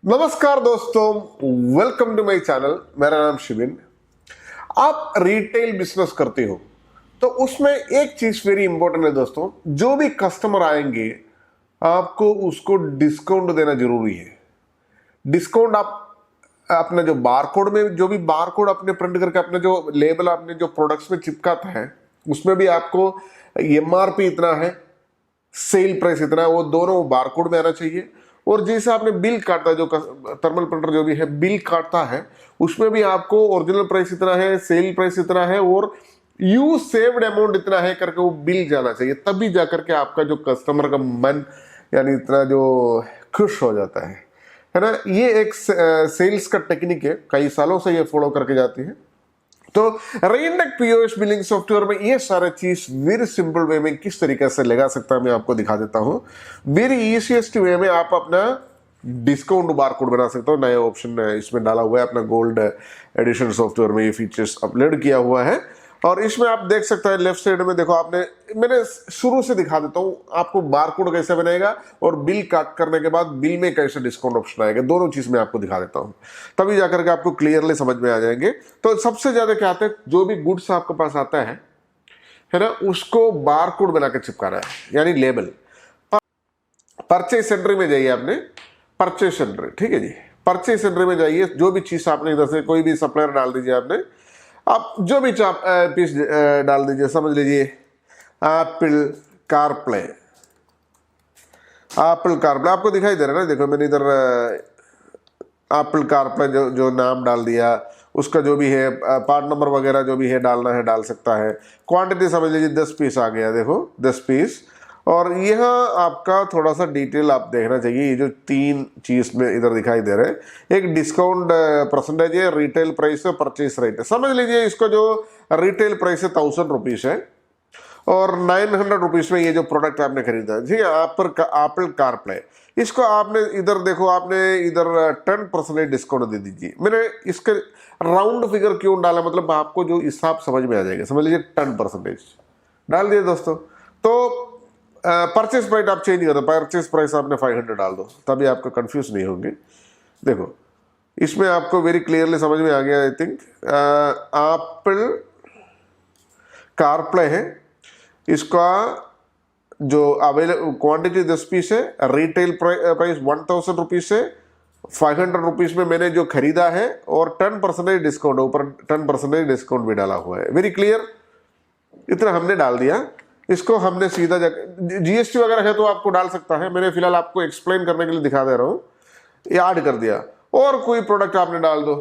नमस्कार दोस्तों, welcome to my channel. मेरा नाम शिबिन। आप रिटेल बिजनेस करते हो तो उसमें एक चीज वेरी इंपॉर्टेंट है दोस्तों, जो भी कस्टमर आएंगे आपको उसको डिस्काउंट देना जरूरी है। डिस्काउंट आप अपने जो बारकोड में जो भी बारकोड अपने प्रिंट करके अपने जो लेबल अपने जो प्रोडक्ट्स में चिपकाता है उसमें भी आपको एमआरपी इतना है, सेल प्राइस इतना है, वो दोनों बारकोड में आना चाहिए। और जैसे आपने बिल काटा, जो थर्मल प्रिंटर जो भी है बिल काटता है उसमें भी आपको ओरिजिनल प्राइस इतना है, सेल प्राइस इतना है और यू सेव्ड अमाउंट इतना है करके वो बिल जाना चाहिए। तभी जाकर के आपका जो कस्टमर का मन यानी इतना जो खुश हो जाता है ना। ये एक सेल्स का टेक्निक है, कई सालों से ये फॉलो करके जाती है। तो रेनटेक पीओएस बिलिंग सॉफ्टवेयर में ये सारे चीज वेरी सिंपल वे में किस तरीके से लगा सकता है मैं आपको दिखा देता हूं। वेरी इजीएस्ट वे में आप अपना डिस्काउंट बारकोड बना सकते हो। नया ऑप्शन इसमें डाला हुआ है, अपना गोल्ड एडिशन सॉफ्टवेयर में ये फीचर्स अपलोड किया हुआ है। और इसमें आप देख सकते हैं लेफ्ट साइड में, देखो आपने, मैंने शुरू से दिखा देता हूं आपको बारकोड कैसे बनेगा और बिल काट करने के बाद बिल में कैसे डिस्काउंट ऑप्शन आएगा। दोनों चीज मैं आपको दिखा देता हूं, तभी जाकर के आपको क्लियरली समझ में आ जाएंगे। तो सबसे ज्यादा क्या आता है, जो भी गुड्स आपके पास आता है ना, उसको बारकोड बना के चिपकाना है, यानी लेबल। परचेज सेंटर में जाइए आपने, परचेज सेंटर, ठीक है जी। परचेज सेंटर में जाइए, जो भी चीज आपने इधर से कोई भी सप्लायर डाल दीजिए आपने, आप जो भी पीस डाल दीजिए। समझ लीजिए एप्पल कारप्ले, एप्पल कारप्ले आपको दिखाई दे रहा है ना। देखो मैंने इधर एप्पल कारप्ले जो नाम डाल दिया, उसका जो भी है पार्ट नंबर वगैरह जो भी है डालना है डाल सकता है। क्वांटिटी समझ लीजिए 10 पीस आ गया, देखो 10 पीस। और यह आपका थोड़ा सा डिटेल आप देखना चाहिए। ये जो तीन चीज में इधर दिखाई दे रहे हैं, एक डिस्काउंट परसेंटेज है, रिटेल प्राइस है, परचेस रेट है। समझ लीजिए इसका जो रिटेल प्राइस है 1000 रुपीज है और 900 रुपीज में ये जो प्रोडक्ट आपने खरीदा है, ठीक है, एप्पल कारप्ले, इसको आपने इधर देखो, आपने इधर 10% डिस्काउंट दे दीजिए। मैंने इसके राउंड फिगर क्यों डाला, मतलब आपको जो हिसाब समझ में आ जाएगा। समझ लीजिए 10% डाल दिए दोस्तों। तो परचेस प्राइस आप चेंज कर दो, परचेस प्राइस आपने 500 डाल दो, तभी आपको कंफ्यूज नहीं होंगे। देखो इसमें आपको वेरी क्लियरली समझ में आ गया। आई थिंक एप्पल कारप्ले है, इसका जो अवेलेबल क्वांटिटी 10 पीस है, रिटेल प्राइस 1000 रुपीज है, 500 रुपीज में मैंने जो खरीदा है और 10% डिस्काउंट, ऊपर 10% डिस्काउंट भी डाला हुआ है। वेरी क्लियर, इतना हमने डाल दिया। इसको हमने सीधा जीएसटी वगैरह है तो आपको डाल सकता है, मैंने फिलहाल आपको एक्सप्लेन करने के लिए दिखा दे रहा हूँ। ये ऐड कर दिया और कोई प्रोडक्ट आपने डाल दो,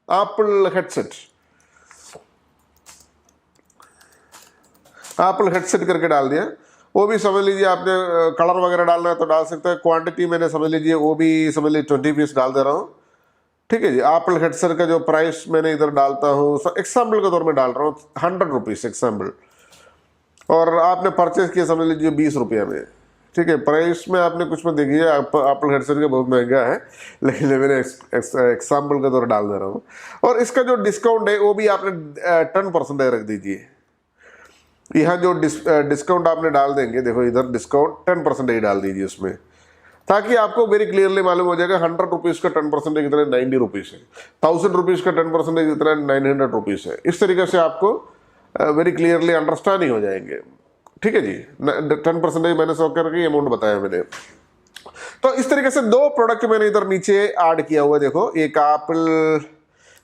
एप्पल हेडसेट, एप्पल हेडसेट करके डाल दिया। वो भी समझ लीजिए आपने कलर वगैरह डालना है तो डाल सकते हैं। क्वांटिटी मैंने समझ लीजिए वो भी समझ लीजिए 20 पीस डाल दे रहा हूँ, ठीक है जी। एप्पल हेडसेट का जो प्राइस मैंने इधर डालता हूँ, एग्जाम्पल के तौर में डाल रहा हूँ 100 रुपीज एग्जाम्पल, और आपने परचेज किया समझ लीजिए 20 रुपये में, ठीक है। प्राइस में आपने कुछ में देखिए एप्पल हेडसेट का बहुत महंगा है, लेकिन मैंने एग्जाम्पल के तौर डाल दे रहा हूँ। और इसका जो डिस्काउंट है वो भी आपने 10% रख दीजिए। यहाँ जो डिस्काउंट आपने डाल देंगे, देखो इधर डिस्काउंट 10% ही डाल दीजिए उसमें, ताकि आपको वेरी क्लियरली मालूम हो जाएगा 100 रुपीज का 10% कितना 90 रुपीज है, 1000 रुपीज का 10% कितना 900 रुपीज है। इस तरीके से आपको वेरी क्लियरली अंडरस्टैंडिंग हो जाएंगे, ठीक है जी। 10% मैंने सौ करके अमाउंट बताया मैंने। तो इस तरीके से दो प्रोडक्ट मैंने इधर नीचे ऐड किया हुआ, देखो एक एप्पल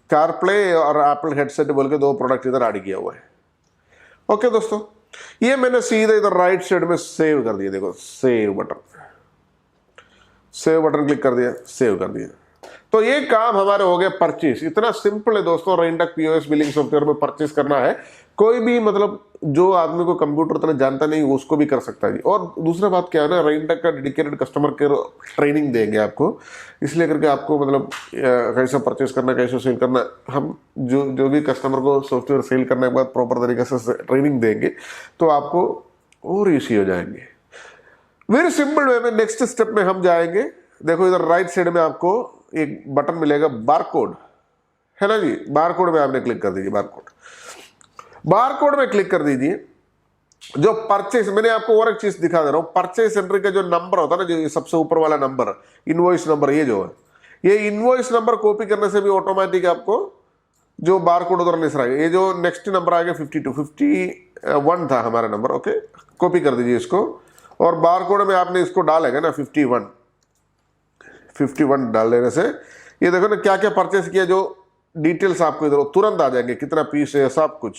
कारप्ले और एप्पल हेडसेट बोल के दो प्रोडक्ट इधर ऐड किया हुआ है। ओके दोस्तों, ये मैंने सीधा इधर राइट साइड में सेव कर दिया। देखो सेव बटन क्लिक कर दिया, सेव कर दिया। तो ये काम हमारे हो गया परचेस। इतना सिंपल है दोस्तों, रेनटेक पीओएस बिलिंग सॉफ्टवेयर में परचेस करना है। कोई भी मतलब जो आदमी को कंप्यूटर इतना जानता नहीं उसको भी कर सकता है। और दूसरा बात क्या है ना, रेनटेक का डेडिकेटेड कस्टमर केयर ट्रेनिंग देंगे आपको, इसलिए करके आपको मतलब कैसे परचेस करना, कैसे सेल करना, हम जो भी कस्टमर को सॉफ्टवेयर सेल करने के बाद प्रॉपर तरीके से ट्रेनिंग देंगे तो आपको और ईजी हो जाएंगे। वेरी सिंपल वे में नेक्स्ट स्टेप में हम जाएंगे। देखो इधर राइट साइड में आपको एक बटन मिलेगा बारकोड, है ना जी। बारकोड में आपने क्लिक कर दीजिए, बारकोड में क्लिक कर दीजिए। जो परचेस, मैंने आपको और एक चीज दिखा दे रहा हूं, परचेस एंट्री का जो नंबर होता है ना, जो ये सबसे ऊपर वाला नंबर, इनवॉइस नंबर, ये जो है, ये इनवॉइस नंबर कॉपी करने से भी ऑटोमेटिक आपको जो बार कोड उधर नहीं आएगा। ये जो नेक्स्ट नंबर आ गया 52, 51 था हमारा नंबर, ओके, कॉपी कर दीजिए इसको, और बार कोड में आपने इसको डालेगा ना 51 डाल देने से ये देखो ना क्या क्या परचेस किया, जो डिटेल्स आपको इधर तुरंत आ जाएंगे, कितना पीस है, सब कुछ,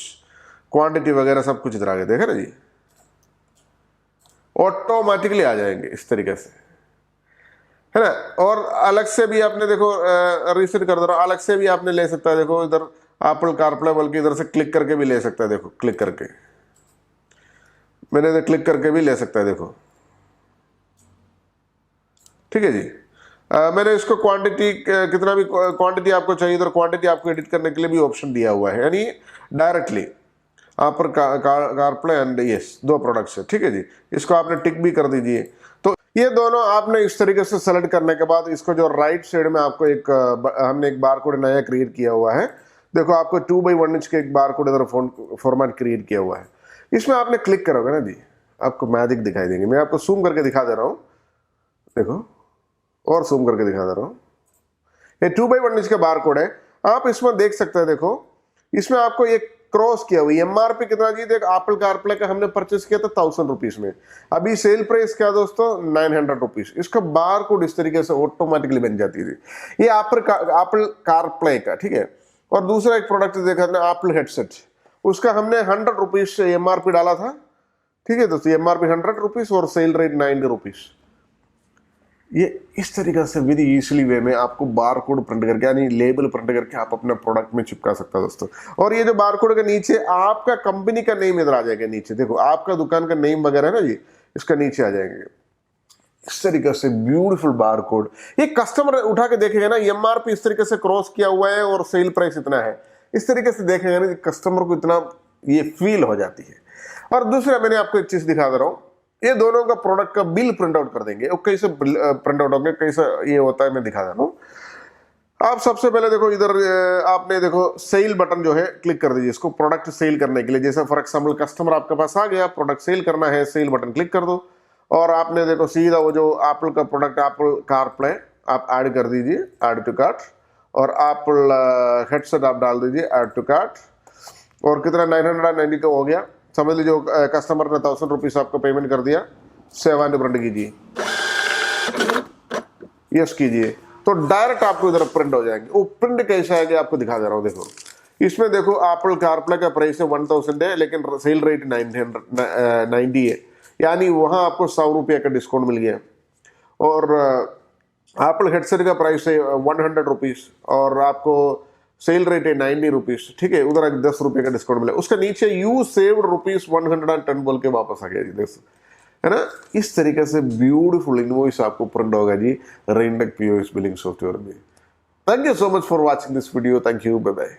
क्वांटिटी वगैरह सब कुछ इधर आ गया, देखा ना जी, ऑटोमेटिकली आ जाएंगे इस तरीके से, है ना। और अलग से भी आपने देखो रीसेट कर दे रहा हूं, अलग से भी आपने ले सकता है, देखो इधर एप्पल कारप्ले, बल्कि इधर से क्लिक करके भी ले सकता है, देखो क्लिक करके, मैंने इधर क्लिक करके भी ले सकता है, देखो, ठीक है जी। मैंने इसको क्वांटिटी, कितना भी क्वांटिटी आपको चाहिए, इधर क्वांटिटी आपको एडिट करने के लिए भी ऑप्शन दिया हुआ है, यानी डायरेक्टली आप पर कारप्ले एंड यस, दो प्रोडक्ट्स है, ठीक है जी। इसको आपने टिक भी कर दीजिए। तो ये दोनों आपने इस तरीके से सेलेक्ट करने के बाद इसको जो राइट साइड में आपको एक हमने एक बार कोड नया क्रिएट किया हुआ है, देखो आपको 2x1 इंच के एक बार कोड इधर फॉर्मेट क्रिएट किया हुआ है, इसमें आपने क्लिक करोगे ना जी, आपको मैजिक दिखाई देंगे। मैं आपको जूम करके दिखा दे रहा हूँ, देखो, और जूम करके दिखा दे रहा हूँ, ये 2x1 इंच का बार कोड है, आप इसमें देख सकते हैं, देखो इसमें आपको एक क्रॉस किया हुआ, एमआरपी कितना जी, देख एप्पल कारप्ले का हमने परचेस किया था 1000 रुपीज में, अभी सेल प्राइस क्या दोस्तों 900 रुपीज। इसका बार कोड इस तरीके से ऑटोमेटिकली बन जाती थी, ये एप्पल कारप्ले का, ठीक है। और दूसरा एक प्रोडक्ट देखा था एप्पल हेडसेट, उसका हमने 100 रुपीज से एमआरपी डाला था, ठीक है दोस्तों, एमआरपी 100 रुपीज और सेल रेट 90 रुपीज। ये इस तरीके से विद इजीली वे में आपको बार कोड प्रिंट करके, यानी लेबल प्रिंट करके आप अपने प्रोडक्ट में चिपका सकते हैं दोस्तों। और ये जो बार कोड के नीचे आपका कंपनी का नेम इधर आ जाएगा, नीचे देखो आपका दुकान का नेम वगैरह है ना जी, इसका नीचे आ जाएंगे इस तरीके से ब्यूटीफुल बार कोड। ये कस्टमर उठा के देखेगा ना, एमआरपी इस तरीके से क्रॉस किया हुआ है और सेल प्राइस इतना है, इस तरीके से देखेगा ना, कस्टमर को इतना ये फील हो जाती है। और दूसरा मैंने आपको एक चीज दिखा दे रहा हूं, ये दोनों का प्रोडक्ट का बिल प्रिंट आउट कर देंगे, और कैसे प्रिंट आउट होंगे, कैसे ये होता है मैं दिखा दे रहा हूँ। आप सबसे पहले देखो इधर आपने देखो सेल बटन जो है क्लिक कर दीजिए, इसको प्रोडक्ट सेल करने के लिए, जैसे फॉर एग्जाम्पल कस्टमर आपके पास आ गया, प्रोडक्ट सेल करना है, सेल बटन क्लिक कर दो, और आपने देखो सीधा वो जो एप्पल का प्रोडक्ट एप्पल कारप्ले आप ऐड कर दीजिए, ऐड टू कार्ट, और एप्पल हेडसेट आप डाल दीजिए, ऐड टू कार्ट, और कितना 990 तो हो गया, समझ लीजिए कस्टमर ने 1000 रुपीज आपको पेमेंट कर दिया, सेव एंड प्रिंट कीजिए, यस कीजिए, तो डायरेक्ट आपको इधर प्रिंट हो जाएंगे। वो प्रिंट कैसे आएगा आपको दिखा दे रहा हूँ, देखो इसमें देखो एप्पल कारप्ले का प्राइस है 1000 है, लेकिन सेल रेट 90 है, यानी वहां आपको 100 रुपये का डिस्काउंट मिल गया। और एप्पल हेडसेट का प्राइस है 100 रुपीज, और आपको सेल रेट है 90 रुपीज, ठीक है, उधर 10 रुपये का डिस्काउंट मिला, उसका नीचे यू सेव्ड रुपीज 110 बोल के वापस आ गया जी, है ना। इस तरीके से ब्यूटीफुल इनवॉइस आपको प्रिंट होगा जी रेनटेक पीओएस बिलिंग सॉफ्टवेयर में। Thank you so much for watching this video, thank you, bye bye.